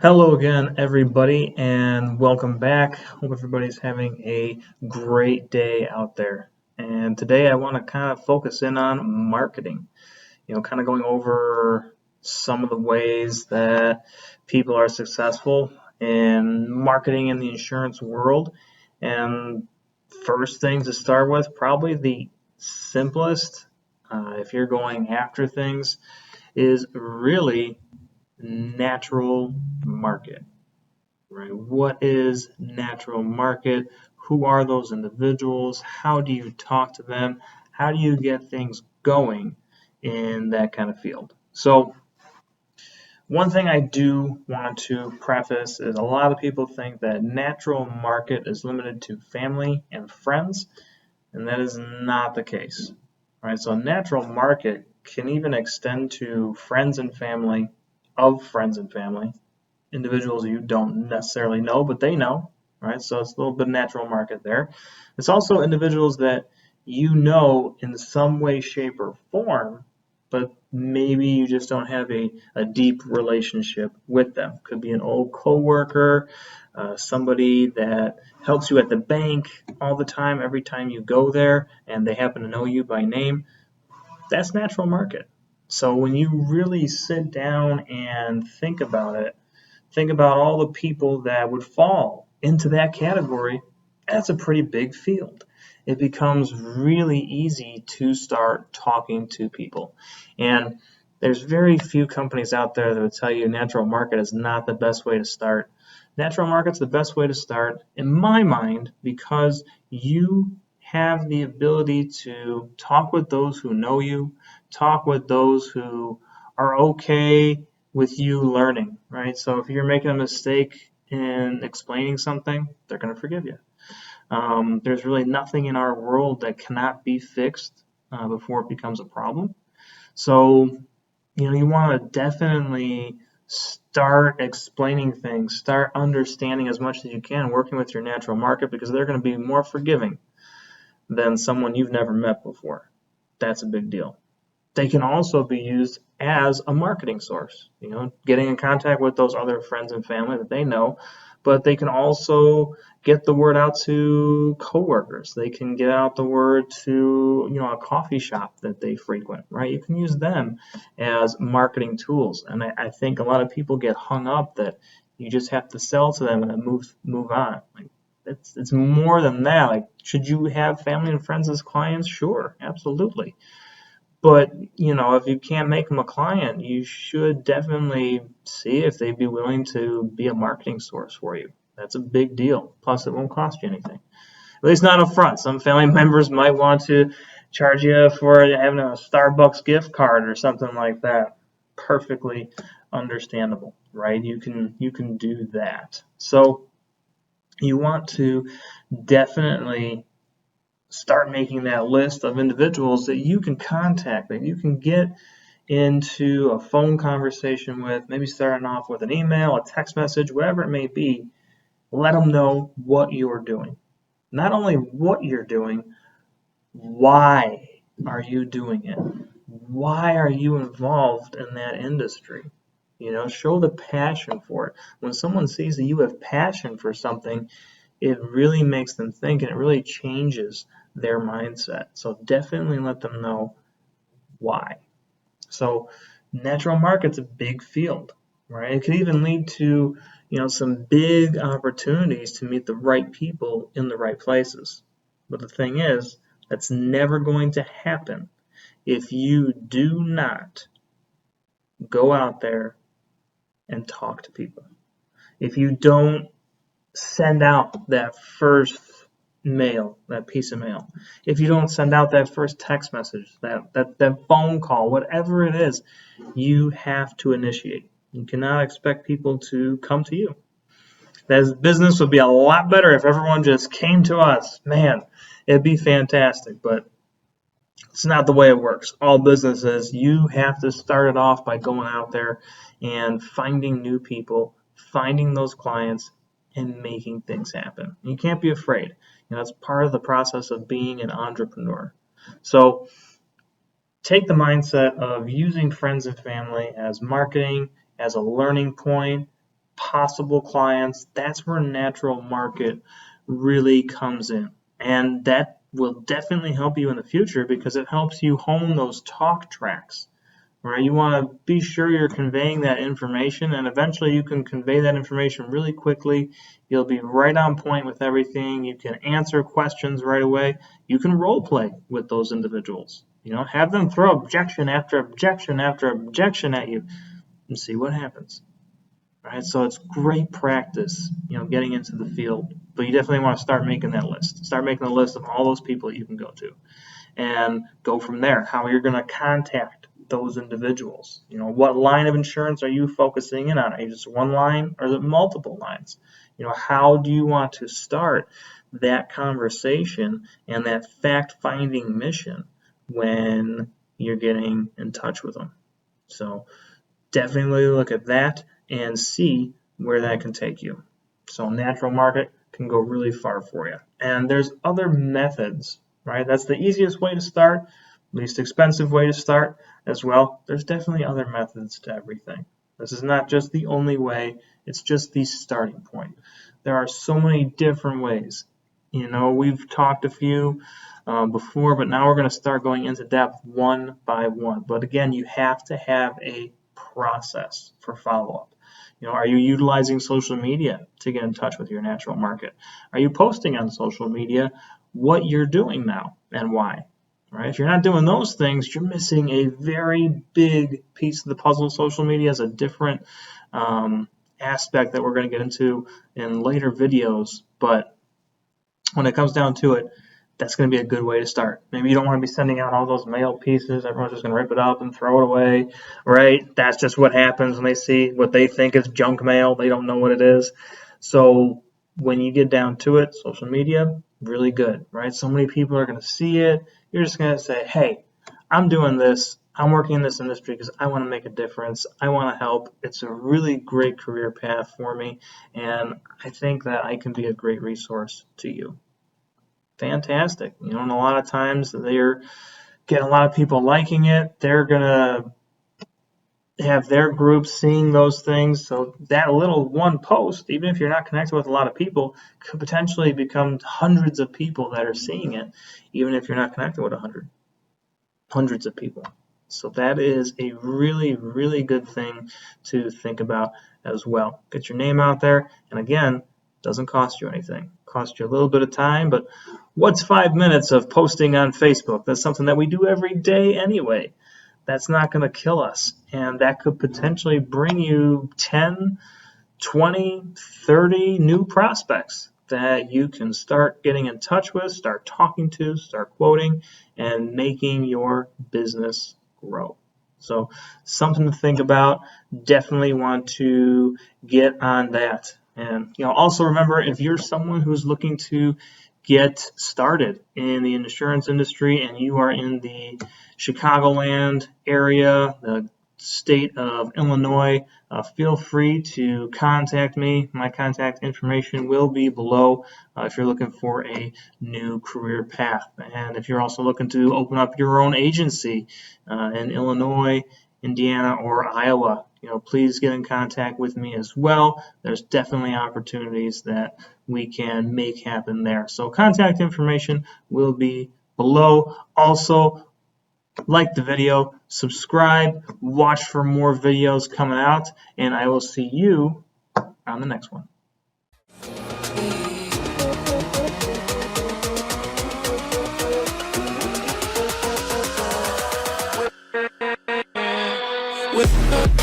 Hello again, everybody, and welcome back. Hope everybody's having a great day out there. And today I want to kind of focus in on marketing, kind of going over some of the ways that people are successful in marketing in the insurance world. And first thing to start with, probably the simplest, if you're going after things, is really natural market, right? What is natural market? Who are those individuals? How do you talk to them? How do you get things going in that kind of field? So one thing I do want to preface is a lot of people think that natural market is limited to family and friends, and that is not the case, right? So natural market can even extend to friends and family of friends and family, individuals you don't necessarily know, but they know, right? So it's a little bit of natural market there. It's also individuals that you know in some way, shape, or form, but maybe you just don't have a deep relationship with them. Could be an old coworker, somebody that helps you at the bank all the time, every time you go there, and they happen to know you by name. That's natural market. So when you really sit down and think about it, think about all the people that would fall into that category. That's a pretty big field. It becomes really easy to start talking to people. And there's very few companies out there that would tell you natural market is not the best way to start. Natural market's the best way to start, in my mind, because you have the ability to talk with those who know you, talk with those who are okay with you learning, right? So if you're making a mistake in explaining something, they're going to forgive you. There's really nothing in our world that cannot be fixed before it becomes a problem. So, you want to definitely start explaining things, start understanding as much as you can, working with your natural market, because they're going to be more forgiving than someone you've never met before. That's a big deal. They can also be used as a marketing source, getting in contact with those other friends and family that they know, but they can also get the word out to coworkers. They can get out the word to, a coffee shop that they frequent, right? You can use them as marketing tools. And I think a lot of people get hung up that you just have to sell to them and then move on. Like, it's more than that. Like, should you have family and friends as clients? Sure, absolutely. But, if you can't make them a client, you should definitely see if they'd be willing to be a marketing source for you. That's a big deal. Plus, it won't cost you anything. At least not up front. Some family members might want to charge you for having a Starbucks gift card or something like that. Perfectly understandable, right? You can do that. So you want to definitely start making that list of individuals that you can contact, that you can get into a phone conversation with, maybe starting off with an email, a text message, whatever it may be. Let them know what you're doing. Not only what you're doing, why are you doing it? Why are you involved in that industry? Show the passion for it. When someone sees that you have passion for something, it really makes them think, and it really changes their mindset. So definitely let them know why. So natural market's a big field, right? It could even lead to, some big opportunities to meet the right people in the right places. But the thing is, that's never going to happen if you do not go out there and talk to people. If you don't send out that first mail, that piece of mail, if you don't send out that first text message, that phone call, whatever it is, you have to initiate. You cannot expect people to come to you. That business would be a lot better if everyone just came to us. Man, it'd be fantastic, but it's not the way it works. All businesses, you have to start it off by going out there and finding new people, finding those clients, and making things happen. You can't be afraid. It's part of the process of being an entrepreneur. So take the mindset of using friends and family as marketing, as a learning point. possible clients. That's where natural market really comes in. And that will definitely help you in the future because it helps you hone those talk tracks. Right? You want to be sure you're conveying that information, and eventually you can convey that information really quickly. You'll be right on point with everything. You can answer questions right away. You can role play with those individuals. Have them throw objection after objection after objection at you and see what happens. Right? So it's great practice, getting into the field. But you definitely want to start making that list. Start making a list of all those people that you can go to and go from there. How you're going to contact those individuals. What line of insurance are you focusing in on? Are you just one line or is it multiple lines? How do you want to start that conversation and that fact-finding mission when you're getting in touch with them? So definitely look at that and see where that can take you. So natural market can go really far for you. And there's other methods, right? That's the easiest way to start, least expensive way to start as well. There's definitely other methods to everything. This is not just the only way, it's just the starting point. There are so many different ways. We've talked a few before, but now we're going to start going into depth one by one. But again, you have to have a process for follow-up. Are you utilizing social media to get in touch with your natural market? Are you posting on social media what you're doing now and why? Right? If you're not doing those things, you're missing a very big piece of the puzzle. Social media is a different aspect that we're going to get into in later videos, but when it comes down to it, that's going to be a good way to start. Maybe you don't want to be sending out all those mail pieces. Everyone's just going to rip it up and throw it away, right? That's just what happens when they see what they think is junk mail. They don't know what it is. So when you get down to it, social media, really good, right? So many people are going to see it. You're just going to say, hey, I'm doing this. I'm working in this industry because I want to make a difference. I want to help. It's a really great career path for me, and I think that I can be a great resource to you. Fantastic. And a lot of times they're getting a lot of people liking it. They're going to have their groups seeing those things. So that little one post, even if you're not connected with a lot of people, could potentially become hundreds of people that are seeing it, even if you're not connected with hundreds of people. So that is a really, really good thing to think about as well. Get your name out there. And again, doesn't cost you anything. Cost you a little bit of time, but what's 5 minutes of posting on Facebook? That's something that we do every day anyway. That's not going to kill us, and that could potentially bring you 10, 20, 30 new prospects that you can start getting in touch with, start talking to, start quoting, and making your business grow. So something to think about. Definitely want to get on that. And also remember, if you're someone who's looking to get started in the insurance industry and you are in the Chicagoland area, the state of Illinois, feel free to contact me. My contact information will be below if you're looking for a new career path. And if you're also looking to open up your own agency in Illinois, Indiana, or Iowa, please get in contact with me as well. There's definitely opportunities that we can make happen there. So contact information will be below. Also, like the video, subscribe, watch for more videos coming out, and I will see you on the next one. With